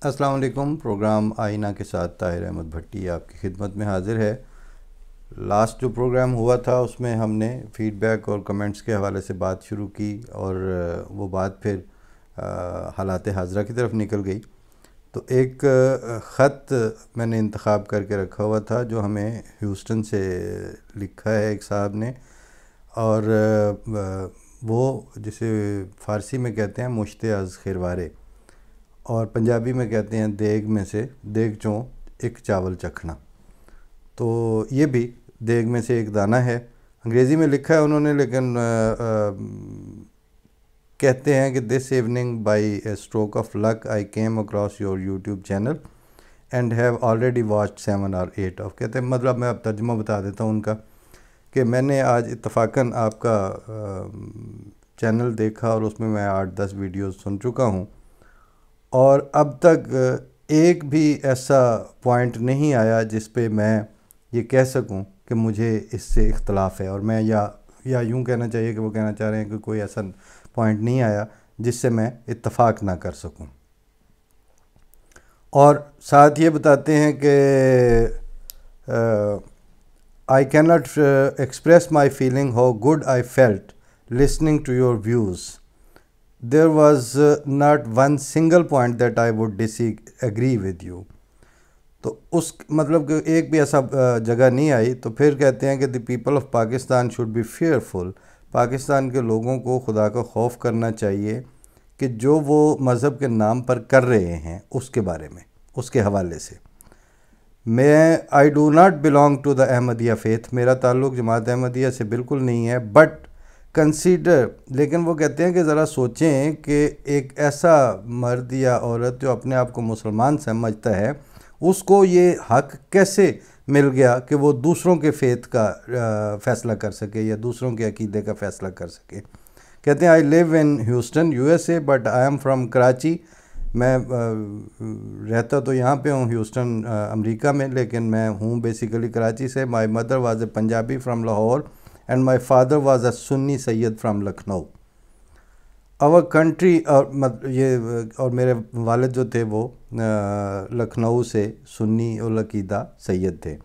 السلام علیکم۔ پروگرام آئینہ کے ساتھ طاہر احمد بھٹی آپ کی خدمت میں حاضر ہے۔ لاسٹ جو پروگرام ہوا تھا اس میں ہم نے فیڈ بیک اور کمنٹس کے حوالے سے بات شروع کی اور وہ بات پھر حالات حاضرہ کی طرف نکل گئی۔ تو ایک خط میں نے انتخاب کر کے رکھا ہوا تھا جو ہمیں ہیوسٹن سے لکھا ہے ایک صاحب نے، اور وہ جسے فارسی میں کہتے ہیں مشت از خیروارے اور پنجابی میں کہتے ہیں دیگ میں سے دیگ چوں ایک چاول چکھنا۔ تو یہ بھی دیگ میں سے ایک دانہ ہے، انگریزی میں لکھا ہے انہوں نے، لیکن کہتے ہیں کہ this evening by a stroke of luck I came across your YouTube channel and have already watched 7 or 8 of, کہتے ہیں مطلب میں اب ترجمہ بتا دیتا ہوں ان کا، کہ میں نے آج اتفاقاً آپ کا چینل دیکھا اور اس میں 8-10 ویڈیوز سن چکا ہوں، اور اب تک ایک بھی ایسا پوائنٹ نہیں آیا جس پہ میں یہ کہہ سکوں کہ مجھے اس سے اختلاف ہے، اور میں یا یوں کہنا چاہیے کہ وہ کہنا چاہ رہے ہیں کہ کوئی ایسا پوائنٹ نہیں آیا جس سے میں اتفاق نہ کر سکوں۔ اور ساتھ یہ بتاتے ہیں کہ I cannot express my feeling how good I felt listening to your views. There was not one single point that I would disagree with you. تو اس مطلب کہ ایک بھی ایسا جگہ نہیں آئی۔ تو پھر کہتے ہیں کہ the people of Pakistan should be fearful. Pakistan کے لوگوں کو خدا کا خوف کرنا چاہیے کہ جو وہ مذہب کے نام پر کر رہے ہیں اس کے بارے میں، اس کے حوالے سے۔ I do not belong to the Ahmadiyya faith، میرا تعلق جماعت احمدیہ سے بالکل نہیں ہے، بٹ کنسیڈر، لیکن وہ کہتے ہیں کہ ذرا سوچیں کہ ایک ایسا مرد یا عورت جو اپنے آپ کو مسلمان سمجھتا ہے اس کو یہ حق کیسے مل گیا کہ وہ دوسروں کے فیتھ کا فیصلہ کر سکے یا دوسروں کے عقیدے کا فیصلہ کر سکے۔ کہتے ہیں I live in Houston USA but I am from Karachi, میں رہتا تو یہاں پہ ہوں ہیوسٹن امریکہ میں، لیکن میں ہوں بیسیکلی کراچی سے۔ My mother was a Punjabi from Lahore and my father was a Sunni Sayyid from Lucknow. Our country اور میرے والد جو تھے وہ لکھنؤ سے سنی العقیدہ سید تھے۔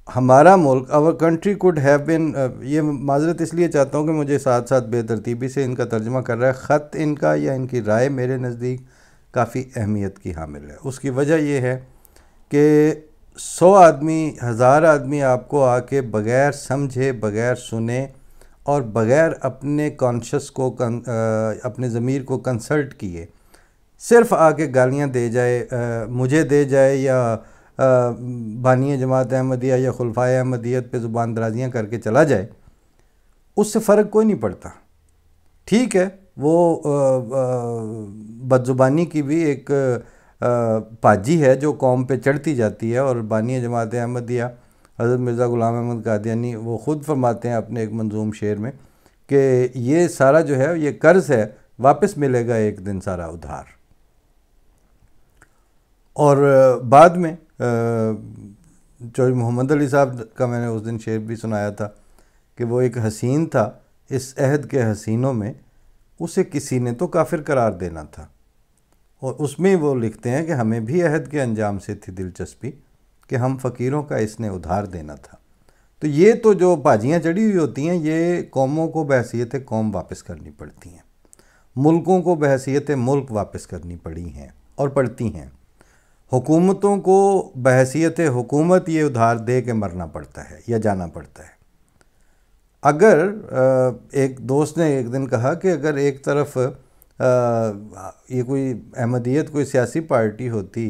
ہمارا ملک our country could have been، یہ معذرت اس لیے چاہتا ہوں کہ مجھے ساتھ ساتھ بے ترتیبی سے ان کا ترجمہ کر رہا ہے۔ خط ان کا یا ان کی رائے میرے نزدیک کافی اہمیت کی حامل ہے۔ اس کی وجہ یہ ہے کہ 100 آدمی 1000 آدمی آپ کو آ کے بغیر سمجھے، بغیر سنے اور بغیر اپنے کانشس کو اپنے ضمیر کو کنسلٹ کیے صرف آ کے گالیاں دے جائے، مجھے دے جائے یا بانی جماعت احمدیہ یا خلفائے احمدیت پہ زبان درازیاں کر کے چلا جائے، اس سے فرق کوئی نہیں پڑتا۔ ٹھیک ہے، وہ بدزبانی کی بھی ایک پاجی ہے جو قوم پہ چڑھتی جاتی ہے، اور بانی جماعت احمدیہ حضرت مرزا غلام احمد قادیانی وہ خود فرماتے ہیں اپنے ایک منظوم شعر میں کہ یہ سارا جو ہے یہ قرض ہے، واپس ملے گا ایک دن سارا ادھار۔ اور بعد میں چودھری محمد علی صاحب کا میں نے اس دن شعر بھی سنایا تھا کہ وہ ایک حسین تھا، اس عہد کے حسینوں میں اسے کسی نے تو کافر قرار دینا تھا، اور اس میں وہ لکھتے ہیں کہ ہمیں بھی عہد کے انجام سے تھی دلچسپی کہ ہم فقیروں کا اس نے ادھار دینا تھا۔ تو یہ تو جو پاجیاں چڑھی ہوئی ہوتی ہیں یہ قوموں کو بحیثیت قوم واپس کرنی پڑتی ہیں، ملکوں کو بحیثیت ملک واپس کرنی پڑی ہیں اور پڑتی ہیں، حکومتوں کو بحیثیت حکومت یہ ادھار دے کے مرنا پڑتا ہے یا جانا پڑتا ہے۔ اگر ایک دوست نے ایک دن کہا کہ اگر ایک طرف یہ کوئی احمدیت کوئی سیاسی پارٹی ہوتی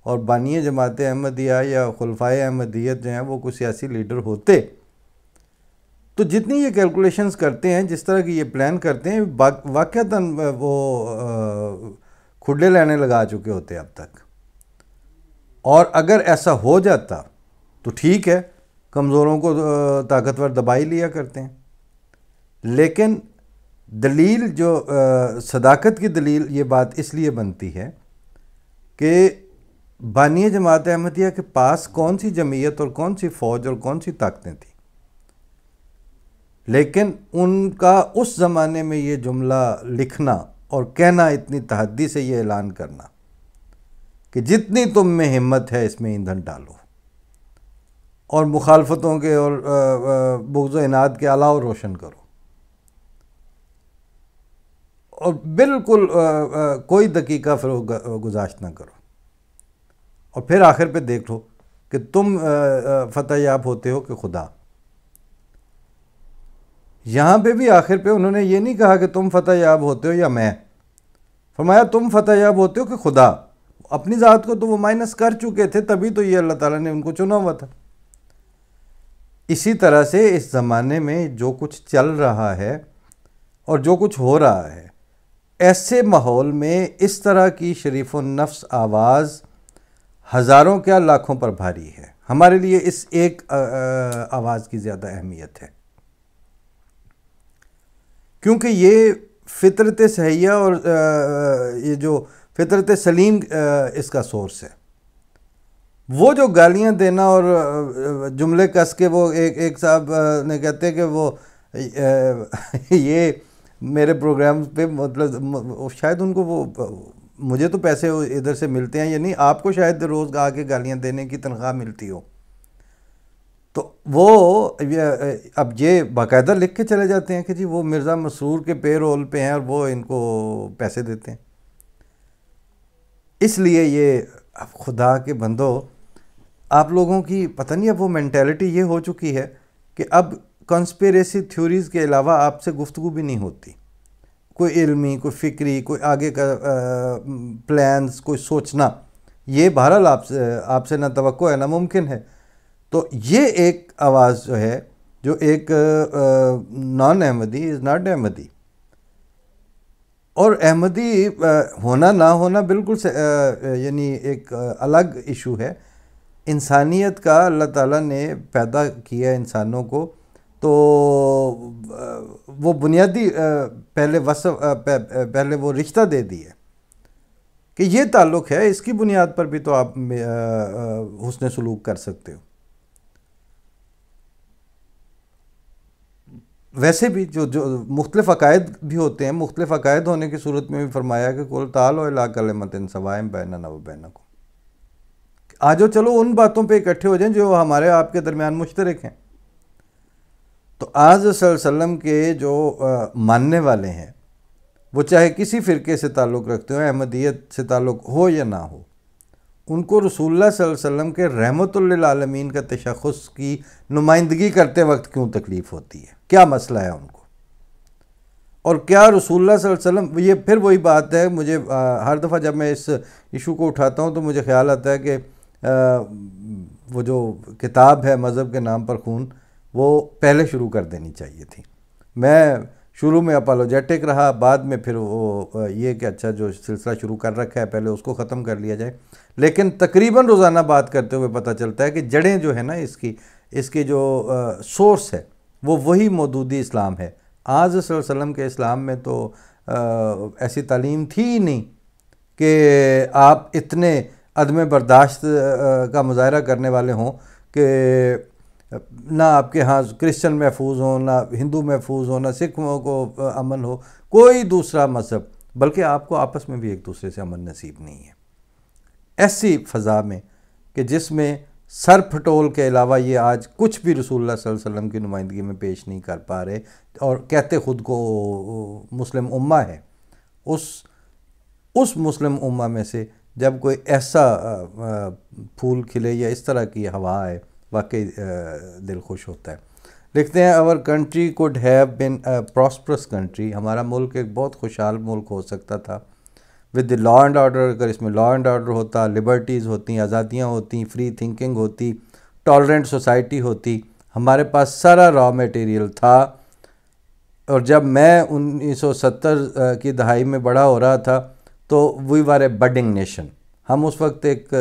اور بانی جماعت احمدیہ یا خلفائے احمدیت جو ہیں وہ کوئی سیاسی لیڈر ہوتے تو جتنی یہ کیلکولیشنز کرتے ہیں، جس طرح کی یہ پلان کرتے ہیں، واقعتاً وہ کھڈے لینے لگا چکے ہوتے اب تک۔ اور اگر ایسا ہو جاتا تو ٹھیک ہے، کمزوروں کو طاقتور دبا ہی لیا کرتے ہیں، لیکن دلیل جو صداقت کی دلیل یہ بات اس لیے بنتی ہے کہ بانی جماعت احمدیہ کے پاس کون سی جمعیت اور کون سی فوج اور کون سی طاقتیں تھیں، لیکن ان کا اس زمانے میں یہ جملہ لکھنا اور کہنا، اتنی تحدی سے یہ اعلان کرنا کہ جتنی تم میں ہمت ہے اس میں ایندھن ڈالو اور مخالفتوں کے اور بغض و عناد کے علاوہ روشن کرو، اور بالکل کوئی دقیقہ فروغ گزاشت نہ کرو، اور پھر آخر پہ دیکھ لو کہ تم فتح یاب ہوتے ہو کہ خدا۔ یہاں پہ بھی آخر پہ انہوں نے یہ نہیں کہا کہ تم فتح یاب ہوتے ہو یا میں، فرمایا تم فتح یاب ہوتے ہو کہ خدا۔ اپنی ذات کو تو وہ مائنس کر چکے تھے، تبھی تو یہ اللہ تعالیٰ نے ان کو چنا ہوا تھا۔ اسی طرح سے اس زمانے میں جو کچھ چل رہا ہے اور جو کچھ ہو رہا ہے، ایسے ماحول میں اس طرح کی شریف النفس آواز ہزاروں کیا لاکھوں پر بھاری ہے۔ ہمارے لیے اس ایک آواز کی زیادہ اہمیت ہے، کیونکہ یہ فطرت صحیحہ اور یہ جو فطرت سلیم اس کا سورس ہے۔ وہ جو گالیاں دینا اور جملے کس کے، وہ ایک صاحب نے کہتے ہیں کہ وہ یہ میرے پروگرامز پہ مطلب شاید ان کو وہ، مجھے تو پیسے ادھر سے ملتے ہیں، یعنی آپ کو شاید روز آ کے گالیاں دینے کی تنخواہ ملتی ہو، تو وہ اب یہ باقاعدہ لکھ کے چلے جاتے ہیں کہ جی وہ مرزا مسرور کے پے رول پہ ہیں اور وہ ان کو پیسے دیتے ہیں۔ اس لیے یہ خدا کے بندو، آپ لوگوں کی پتہ نہیں اب وہ مینٹیلٹی یہ ہو چکی ہے کہ اب کنسپیریسی تھیوریز کے علاوہ آپ سے گفتگو بھی نہیں ہوتی، کوئی علمی، کوئی فکری، کوئی آگے کا پلانز، کوئی سوچنا، یہ بہرحال آپ سے نہ توقع ہے نہ ممکن ہے۔ تو یہ ایک آواز جو ہے، جو ایک نان احمدی از ناٹ احمدی، اور احمدی ہونا نہ ہونا بالکل یعنی ایک الگ ایشو ہے۔ انسانیت کا اللہ تعالیٰ نے پیدا کیا انسانوں کو، تو وہ بنیادی پہلے وہ رشتہ دے دی ہے کہ یہ تعلق ہے، اس کی بنیاد پر بھی تو آپ حسن سلوک کر سکتے ہو۔ ویسے بھی جو مختلف عقائد بھی ہوتے ہیں، مختلف عقائد ہونے کی صورت میں بھی فرمایا کہ قُلْ تَعَالَوْا إِلَىٰ كَلِمَةٍ سَوَاءٍ بَيْنَنَا وَبَيْنَكُمْ، آجو چلو ان باتوں پہ اکٹھے ہو جائیں جو ہمارے آپ کے درمیان مشترک ہیں۔ تو آج صلی اللہ علیہ وسلم کے جو ماننے والے ہیں، وہ چاہے کسی فرقے سے تعلق رکھتے ہو، احمدیت سے تعلق ہو یا نہ ہو، ان کو رسول اللہ صلی اللہ علیہ وسلم کے رحمت للعالمین کا تشخص کی نمائندگی کرتے وقت کیوں تکلیف ہوتی ہے؟ کیا مسئلہ ہے ان کو؟ اور کیا رسول اللہ صلی اللہ علیہ وسلم، یہ پھر وہی بات ہے، مجھے ہر دفعہ جب میں اس ایشو کو اٹھاتا ہوں تو مجھے خیال آتا ہے کہ وہ جو کتاب ہے مذہب کے نام پر خون، وہ پہلے شروع کر دینی چاہیے تھی۔ میں شروع میں اپالوجیٹک رہا، بعد میں پھر وہ یہ کہ اچھا جو سلسلہ شروع کر رکھا ہے پہلے اس کو ختم کر لیا جائے، لیکن تقریباً روزانہ بات کرتے ہوئے پتہ چلتا ہے کہ جڑیں جو ہے نا اس کی جو سورس ہے وہ وہی مودودی اسلام ہے۔ آج صلی اللہ علیہ وسلم کے اسلام میں تو ایسی تعلیم تھی ہی نہیں کہ آپ اتنے عدم برداشت کا مظاہرہ کرنے والے ہوں کہ نہ آپ کے ہاں کرسچن محفوظ ہوں، نہ ہندو محفوظ ہوں، نہ سکھوں کو امن ہو، کوئی دوسرا مذہب، بلکہ آپ کو آپس میں بھی ایک دوسرے سے امن نصیب نہیں ہے۔ ایسی فضا میں کہ جس میں سر پھٹول کے علاوہ یہ آج کچھ بھی رسول اللہ صلی اللہ علیہ وسلم کی نمائندگی میں پیش نہیں کر پا رہے، اور کہتے خود کو مسلم امہ ہے، اس مسلم امہ میں سے جب کوئی ایسا پھول کھلے یا اس طرح کی ہوا آئے، واقعی دل خوش ہوتا ہے۔ لکھتے ہیں our country could have been a prosperous country، ہمارا ملک ایک بہت خوشحال ملک ہو سکتا تھا with the law and order، اگر اس میں لا اینڈ آرڈر ہوتا، لبرٹیز ہوتی، آزادیاں ہوتی، فری تھنکنگ ہوتی، ٹالرنٹ سوسائٹی ہوتی، ہمارے پاس سارا را میٹیریل تھا۔ اور جب میں 1970 کی دہائی میں بڑا ہو رہا تھا تو وی وار اے بڈنگ نیشن، ہم اس وقت ایک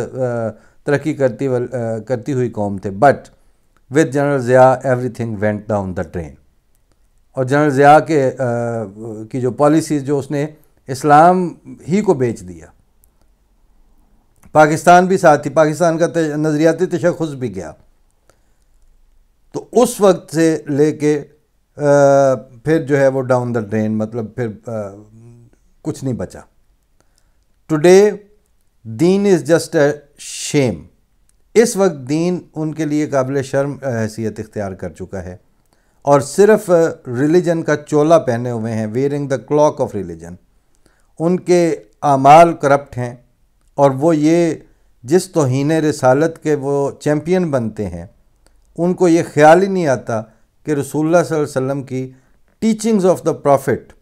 ترقی کرتی ہوئی قوم تھے، but with general Zia every thing went down the drain. اور جنرل ضیاء کی جو پالیسیز، جو اس نے اسلام ہی کو بیچ دیا، پاکستان بھی ساتھ ہی، پاکستان کا نظریاتی تشخص بھی گیا، تو اس وقت سے لے کے پھر جو ہے وہ ڈاؤن دا ڈرین، مطلب پھر کچھ نہیں بچا۔ Today then is just a شیم. اس وقت دین ان کے لیے قابل شرم حیثیت اختیار کر چکا ہے اور صرف ریلیجن کا چولا پہنے ہوئے ہیں, wearing the cloak of religion. ان کے اعمال کرپٹ ہیں اور وہ یہ جس توہین رسالت کے وہ چیمپئن بنتے ہیں, ان کو یہ خیال ہی نہیں آتا کہ رسول اللہ صلی اللہ علیہ وسلم کی teachings of the prophet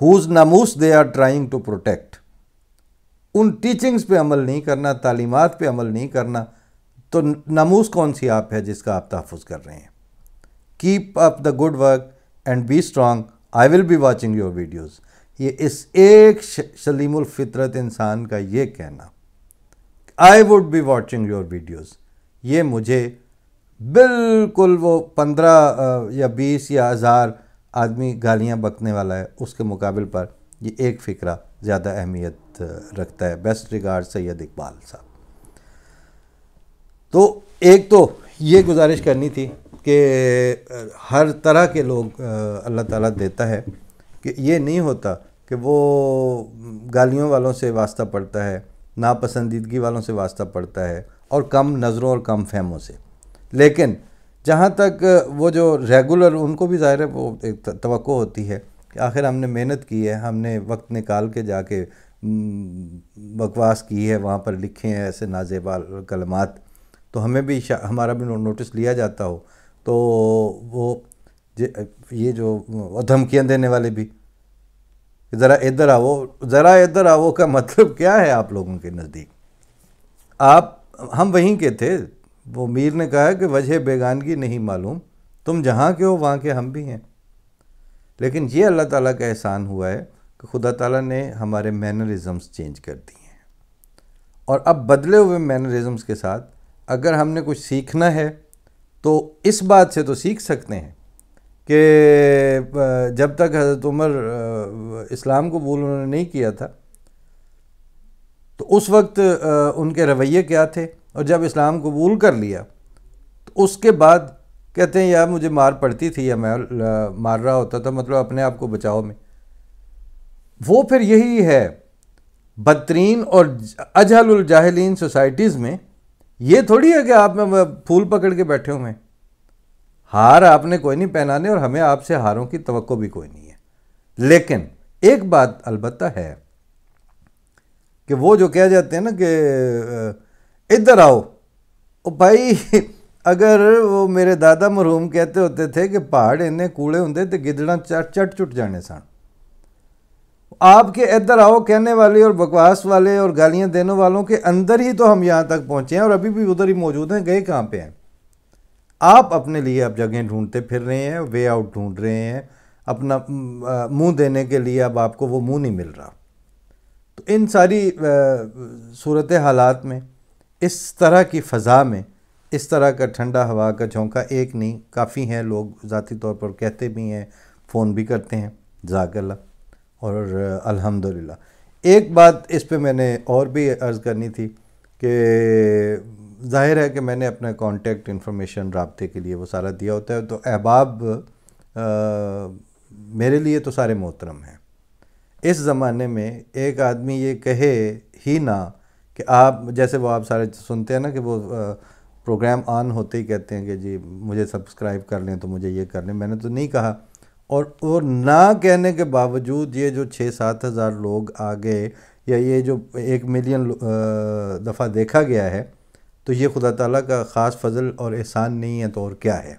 whose ناموس they are trying to protect, ان ٹیچنگز پہ عمل نہیں کرنا, تعلیمات پہ عمل نہیں کرنا, تو ناموس کون سی آپ ہے جس کا آپ تحفظ کر رہے ہیں. Keep up the good work and be strong, I will be watching your videos. یہ اس ایک سلیم الفطرت انسان کا یہ کہنا, I would be watching your videos, یہ مجھے بالکل وہ 15 یا 20 یا 1000 آدمی گالیاں بکنے والا ہے اس کے مقابل پر یہ ایک فکرہ زیادہ اہمیت رکھتا ہے. بیسٹ ریگارڈ سید اقبال صاحب. تو ایک تو یہ گزارش کرنی تھی کہ ہر طرح کے لوگ اللہ تعالیٰ دیتا ہے, کہ یہ نہیں ہوتا کہ وہ گالیوں والوں سے واسطہ پڑتا ہے, ناپسندیدگی والوں سے واسطہ پڑتا ہے, اور کم نظروں اور کم فہموں سے. لیکن جہاں تک وہ جو ریگولر, ان کو بھی ظاہر ہے وہ ایک توقع ہوتی ہے کہ آخر ہم نے محنت کی ہے, ہم نے وقت نکال کے جا کے بکواس کی ہے, وہاں پر لکھے ہیں ایسے نازیبا کلمات, تو ہمیں بھی ہمارا بھی نوٹس لیا جاتا ہو. تو وہ یہ جو دھمکیاں دینے والے بھی, ذرا ادھر آؤ, ذرا ادھر آؤ کا مطلب کیا ہے آپ لوگوں کے نزدیک؟ ہم وہیں کے تھے. وہ میر نے کہا کہ وجہ بیگانگی نہیں معلوم, تم جہاں کے ہو وہاں کے ہم بھی ہیں. لیکن یہ اللہ تعالیٰ کا احسان ہوا ہے کہ خدا تعالیٰ نے ہمارے مینرزمز چینج کر دی ہیں, اور اب بدلے ہوئے مینرزمز کے ساتھ اگر ہم نے کچھ سیکھنا ہے تو اس بات سے تو سیکھ سکتے ہیں کہ جب تک حضرت عمر اسلام قبول انہوں نے نہیں کیا تھا تو اس وقت ان کے رویے کیا تھے, اور جب اسلام قبول کر لیا تو اس کے بعد کہتے ہیں یار مجھے مار پڑتی تھی یا میں مار رہا ہوتا تھا, مطلب اپنے آپ کو بچاؤ میں. وہ پھر یہی ہے بدترین اور اجہل الجاہلین سوسائٹیز میں, یہ تھوڑی ہے کہ آپ میں پھول پکڑ کے بیٹھے ہوئے ہیں. ہار آپ نے کوئی نہیں پہنانے اور ہمیں آپ سے ہاروں کی توقع بھی کوئی نہیں ہے. لیکن ایک بات البتہ ہے کہ وہ جو کہہ جاتے ہیں نا کہ ادھر آؤ, او بھائی اگر وہ میرے دادا مرحوم کہتے ہوتے تھے کہ پہاڑ انہیں کوڑے ہوندے تے گدڑاں چٹ چٹ جانے سن, آپ کے ادھر آؤ کہنے والے اور بکواس والے اور گالیاں دینے والوں کے اندر ہی تو ہم یہاں تک پہنچے ہیں, اور ابھی بھی ادھر ہی موجود ہیں. گئے کہاں پہ ہیں آپ؟ اپنے لیے اب جگہیں ڈھونڈتے پھر رہے ہیں, وے آؤٹ ڈھونڈ رہے ہیں, اپنا منہ دینے کے لیے اب آپ کو وہ منہ نہیں مل رہا. تو ان ساری صورت حالات میں, اس طرح کی فضا میں, اس طرح کا ٹھنڈا ہوا کا جھونکا ایک نہیں کافی ہیں. لوگ ذاتی طور پر کہتے بھی ہیں, فون بھی کرتے ہیں, جزاک اللہ. اور الحمدللہ ایک بات اس پہ میں نے اور بھی عرض کرنی تھی کہ ظاہر ہے کہ میں نے اپنا کانٹیکٹ انفارمیشن رابطے کے لیے وہ سارا دیا ہوتا ہے, تو احباب میرے لیے تو سارے محترم ہیں. اس زمانے میں ایک آدمی یہ کہے ہی نہ کہ آپ جیسے وہ آپ سارے سنتے ہیں نا کہ وہ پروگرام آن ہوتے ہی کہتے ہیں کہ جی مجھے سبسکرائب کر لیں تو مجھے یہ کر لیں. میں نے تو نہیں کہا, اور وہ نہ کہنے کے باوجود یہ جو 6-7 ہزار لوگ آ گئے, یا یہ جو 1 ملین دفعہ دیکھا گیا ہے, تو یہ خدا تعالیٰ کا خاص فضل اور احسان نہیں ہے تو اور کیا ہے.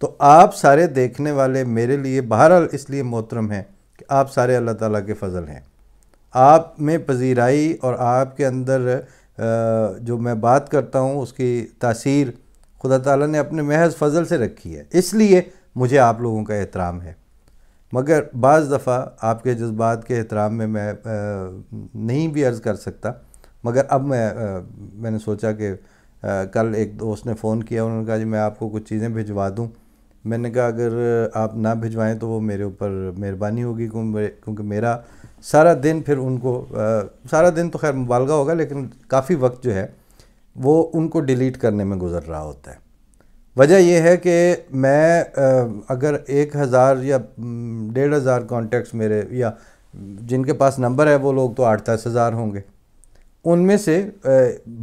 تو آپ سارے دیکھنے والے میرے لیے بہرحال اس لیے محترم ہیں کہ آپ سارے اللہ تعالیٰ کے فضل ہیں. آپ میں پذیرائی اور آپ کے اندر جو میں بات کرتا ہوں اس کی تاثیر خدا تعالیٰ نے اپنے محض فضل سے رکھی ہے, اس لیے مجھے آپ لوگوں کا احترام ہے. مگر بعض دفعہ آپ کے جذبات کے احترام میں نہیں بھی عرض کر سکتا. مگر اب میں نے سوچا کہ کل ایک دوست نے فون کیا, انہوں نے کہا جی میں آپ کو کچھ چیزیں بھجوا دوں. میں نے کہا اگر آپ نہ بھجوائیں تو وہ میرے اوپر مہربانی ہوگی, کیونکہ میرا سارا دن پھر ان کو سارا دن تو خیر مبالغہ ہوگا, لیکن کافی وقت جو ہے وہ ان کو ڈیلیٹ کرنے میں گزر رہا ہوتا ہے. وجہ یہ ہے کہ میں اگر 1000 یا 1500 کانٹیکٹس میرے یا جن کے پاس نمبر ہے وہ لوگ تو 8-10 ہزار ہوں گے, ان میں سے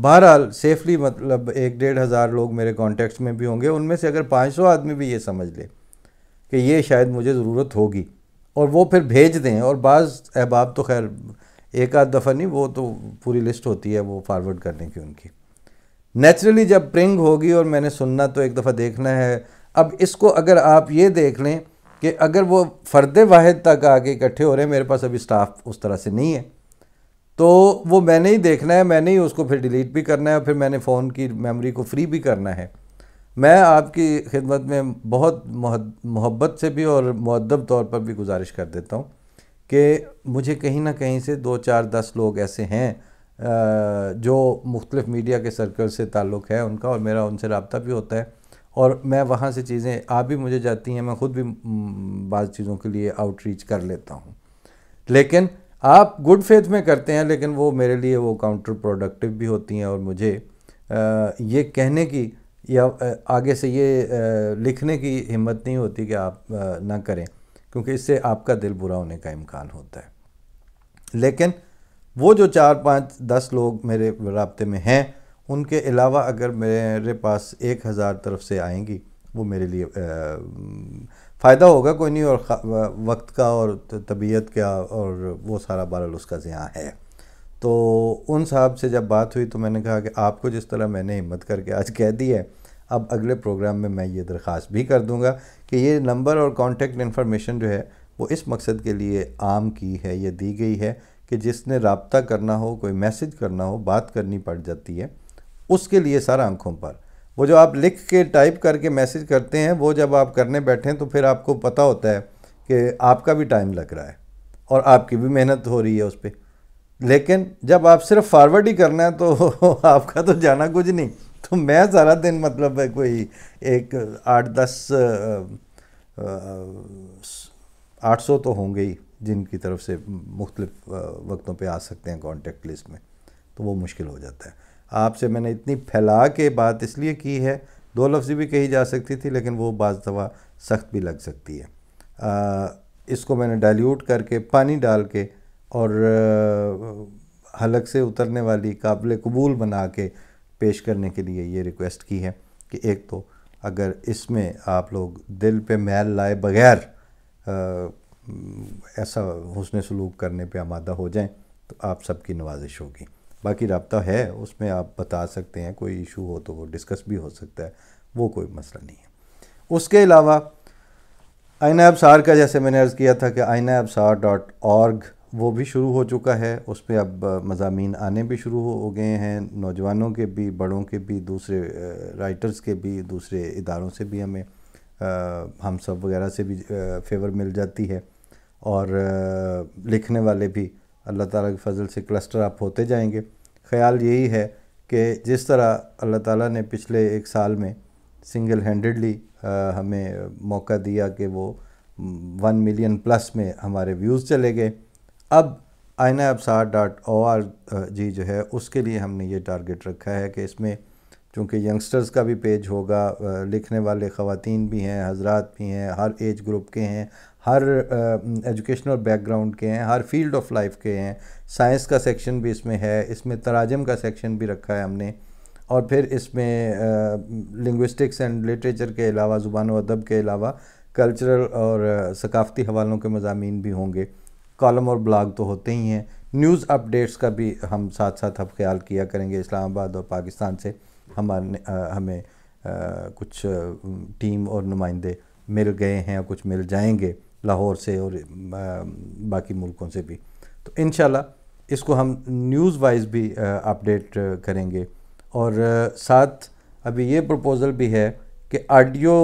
بہرحال سیفلی مطلب 1-1.5 ہزار لوگ میرے کانٹیکٹس میں بھی ہوں گے، ان میں سے اگر 500 آدمی بھی یہ سمجھ لے کہ یہ شاید مجھے ضرورت ہوگی اور وہ پھر بھیج دیں، اور بعض احباب تو خیر ایک آدھ دفعہ نہیں، وہ تو پوری لسٹ ہوتی ہے وہ فارورڈ کرنے کی ان کی. نیچرلی جب پرنگ ہوگی اور میں نے سننا تو ایک دفعہ دیکھنا ہے. اب اس کو اگر آپ یہ دیکھ لیں کہ اگر وہ فرد واحد تک آ کے اکٹھے ہو رہے ہیں، میرے پاس ابھی سٹاف اس طرح سے نہیں ہے، تو وہ میں نے ہی دیکھنا ہے، میں نے ہی اس کو پھر ڈیلیٹ بھی کرنا ہے، اور پھر میں نے فون کی میموری کو فری بھی کرنا ہے. میں آپ کی خدمت میں بہت محبت سے بھی اور مؤدب طور پر بھی گزارش کر دیتا ہوں کہ مجھے کہیں نہ کہیں سے 2-4-10 لوگ ایسے ہیں جو مختلف میڈیا کے سرکل سے تعلق ہے ان کا، اور میرا ان سے رابطہ بھی ہوتا ہے، اور میں وہاں سے چیزیں آ بھی مجھے جاتی ہیں، میں خود بھی بعض چیزوں کے لیے آؤٹ ریچ کر لیتا ہوں. لیکن آپ گڈ فیتھ میں کرتے ہیں، لیکن وہ میرے لیے وہ کاؤنٹر پروڈکٹیو بھی ہوتی ہیں، اور مجھے یہ کہنے کی یا آگے سے یہ لکھنے کی ہمت نہیں ہوتی کہ آپ نہ کریں، کیونکہ اس سے آپ کا دل برا ہونے کا امکان ہوتا ہے. لیکن وہ جو 4-5-10 لوگ میرے رابطے میں ہیں، ان کے علاوہ اگر میرے پاس 1,000 طرف سے آئیں گی، وہ میرے لیے فائدہ ہوگا کوئی نہیں، اور وقت کا اور طبیعت کا اور وہ سارا بہرحال اس کا زیاں ہے. تو ان صاحب سے جب بات ہوئی تو میں نے کہا کہ آپ کو جس طرح میں نے ہمت کر کے آج کہہ دی ہے، اب اگلے پروگرام میں یہ درخواست بھی کر دوں گا کہ یہ نمبر اور کانٹیکٹ انفارمیشن جو ہے وہ اس مقصد کے لیے عام کی ہے، یہ دی گئی ہے کہ جس نے رابطہ کرنا ہو، کوئی میسج کرنا ہو، بات کرنی پڑ جاتی ہے، اس کے لیے سارا آنکھوں پر. وہ جو آپ لکھ کے ٹائپ کر کے میسج کرتے ہیں، وہ جب آپ کرنے بیٹھیں تو پھر آپ کو پتہ ہوتا ہے کہ آپ کا بھی ٹائم لگ رہا ہے اور آپ کی بھی محنت ہو رہی ہے اس پہ. لیکن جب آپ صرف فارورڈ ہی کرنا ہے تو آپ کا تو جانا کچھ نہیں. تو میں سارا دن مطلب کوئی ایک 800 تو ہوں گے ہی جن کی طرف سے مختلف وقتوں پہ آ سکتے ہیں کانٹیکٹ لسٹ میں، تو وہ مشکل ہو جاتا ہے. آپ سے میں نے اتنی پھیلا کے بات اس لیے کی ہے، 2 لفظی بھی کہی جا سکتی تھی، لیکن وہ بعض دفعہ سخت بھی لگ سکتی ہے. اس کو میں نے ڈائلیوٹ کر کے پانی ڈال کے اور حلق سے اترنے والی قابل قبول بنا کے پیش کرنے کے لیے یہ ریکویسٹ کی ہے کہ ایک تو اگر اس میں آپ لوگ دل پہ میل لائے بغیر ایسا حسن سلوک کرنے پہ آمادہ ہو جائیں تو آپ سب کی نوازش ہوگی. باقی رابطہ ہے، اس میں آپ بتا سکتے ہیں، کوئی ایشو ہو تو وہ ڈسکس بھی ہو سکتا ہے، وہ کوئی مسئلہ نہیں ہے. اس کے علاوہ آئینہ ابصار کا جیسے میں نے عرض کیا تھا کہ ainahbsar.org وہ بھی شروع ہو چکا ہے. اس پہ اب مضامین آنے بھی شروع ہو گئے ہیں، نوجوانوں کے بھی، بڑوں کے بھی، دوسرے رائٹرز کے بھی، دوسرے اداروں سے بھی ہمیں ہم سب وغیرہ سے بھی فیور مل جاتی ہے، اور لکھنے والے بھی اللہ تعالیٰ کے فضل سے کلسٹر اپ ہوتے جائیں گے. خیال یہی ہے کہ جس طرح اللہ تعالیٰ نے پچھلے 1 سال میں سنگل ہینڈڈلی ہمیں موقع دیا کہ وہ 1 ملین پلس میں ہمارے ویوز چلے گئے، اب ainahbsar.org جو ہے اس کے لیے ہم نے یہ ٹارگٹ رکھا ہے کہ اس میں چونکہ ینگسٹرز کا بھی پیج ہوگا، لکھنے والے خواتین بھی ہیں، حضرات بھی ہیں، ہر ایج گروپ کے ہیں، ہر ایجوکیشنل بیک گراؤنڈ کے ہیں، ہر فیلڈ آف لائف کے ہیں. سائنس کا سیکشن بھی اس میں ہے، اس میں تراجم کا سیکشن بھی رکھا ہے ہم نے، اور پھر اس میں لنگوسٹکس اینڈ لٹریچر کے علاوہ، زبان و ادب کے علاوہ کلچرل اور ثقافتی حوالوں کے مضامین بھی ہوں گے. کالم اور بلاگ تو ہوتے ہی ہیں. نیوز اپ ڈیٹس کا بھی ہم ساتھ ساتھ اب خیال کیا کریں گے. اسلام آباد اور پاکستان سے ہمیں کچھ ٹیم اور نمائندے مل گئے ہیں، اور کچھ مل جائیں گے لاہور سے اور باقی ملکوں سے بھی. تو انشاءاللہ اس کو ہم نیوز وائز بھی اپڈیٹ کریں گے. اور ساتھ ابھی یہ پروپوزل بھی ہے کہ آڈیو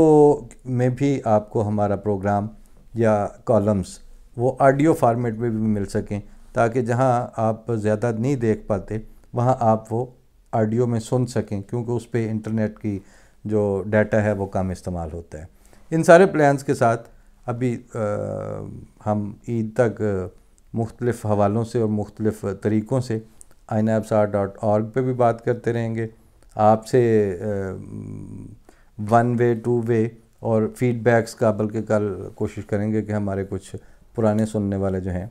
میں بھی آپ کو ہمارا پروگرام یا کالمز وہ آڈیو فارمیٹ میں بھی مل سکیں، تاکہ جہاں آپ زیادہ نہیں دیکھ پاتے وہاں آپ وہ آڈیو میں سن سکیں، کیونکہ اس پہ انٹرنیٹ کی جو ڈیٹا ہے وہ کم استعمال ہوتا ہے. ان سارے پلانز کے ساتھ ابھی ہم عید تک مختلف حوالوں سے اور مختلف طریقوں سے ainahbsar.org پہ بھی بات کرتے رہیں گے. آپ سے 1 وے 2 وے اور فیڈ بیکس کا بلکہ کل کوشش کریں گے کہ ہمارے کچھ پرانے سننے والے جو ہیں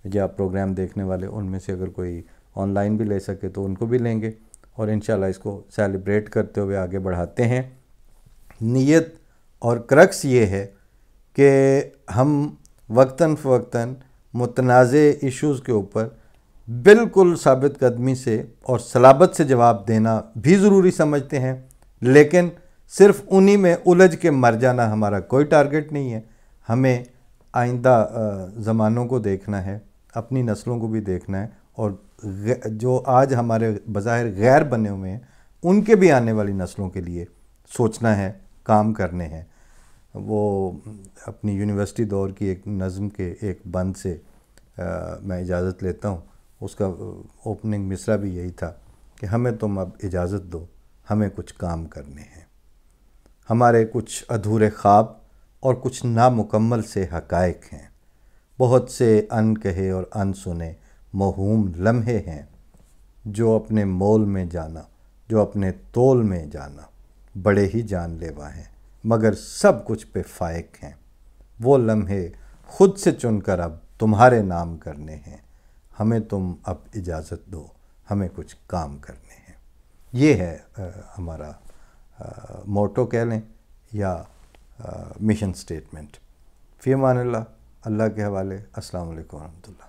یا پروگرام دیکھنے والے، ان میں سے اگر کوئی آن لائن بھی لے سکے تو ان کو بھی لیں گے، اور انشاءاللہ اس کو سیلیبریٹ کرتے ہوئے آگے بڑھاتے ہیں۔ نیت اور کرکس یہ ہے کہ ہم وقتاً فوقتاً متنازع ایشوز کے اوپر بالکل ثابت قدمی سے اور صلابت سے جواب دینا بھی ضروری سمجھتے ہیں، لیکن صرف انہی میں الجھ کے مر جانا ہمارا کوئی ٹارگٹ نہیں ہے۔ ہمیں آئندہ زمانوں کو دیکھنا ہے، اپنی نسلوں کو بھی دیکھنا ہے، اور جو آج ہمارے بظاہر غیر بنے ہوئے ہیں ان کے بھی آنے والی نسلوں کے لیے سوچنا ہے، کام کرنے ہیں۔ وہ اپنی یونیورسٹی دور کی ایک نظم کے ایک بند سے میں اجازت لیتا ہوں، اس کا اوپننگ مصرع بھی یہی تھا کہ ہمیں تم اب اجازت دو، ہمیں کچھ کام کرنے ہیں۔ ہمارے کچھ ادھورے خواب اور کچھ نامکمل سے حقائق ہیں، بہت سے ان کہے اور ان سنے موہوم لمحے ہیں، جو اپنے مول میں جانا، جو اپنے تول میں جانا، بڑے ہی جان لیوا ہیں مگر سب کچھ پہ فائق ہیں۔ وہ لمحے خود سے چن کر اب تمہارے نام کرنے ہیں، ہمیں تم اب اجازت دو، ہمیں کچھ کام کرنے ہیں۔ یہ ہے ہمارا موٹو کہہ لیں یا مشن سٹیٹمنٹ۔ فی امان اللہ، اللہ کے حوالے۔ السلام علیکم ورحمۃ اللہ۔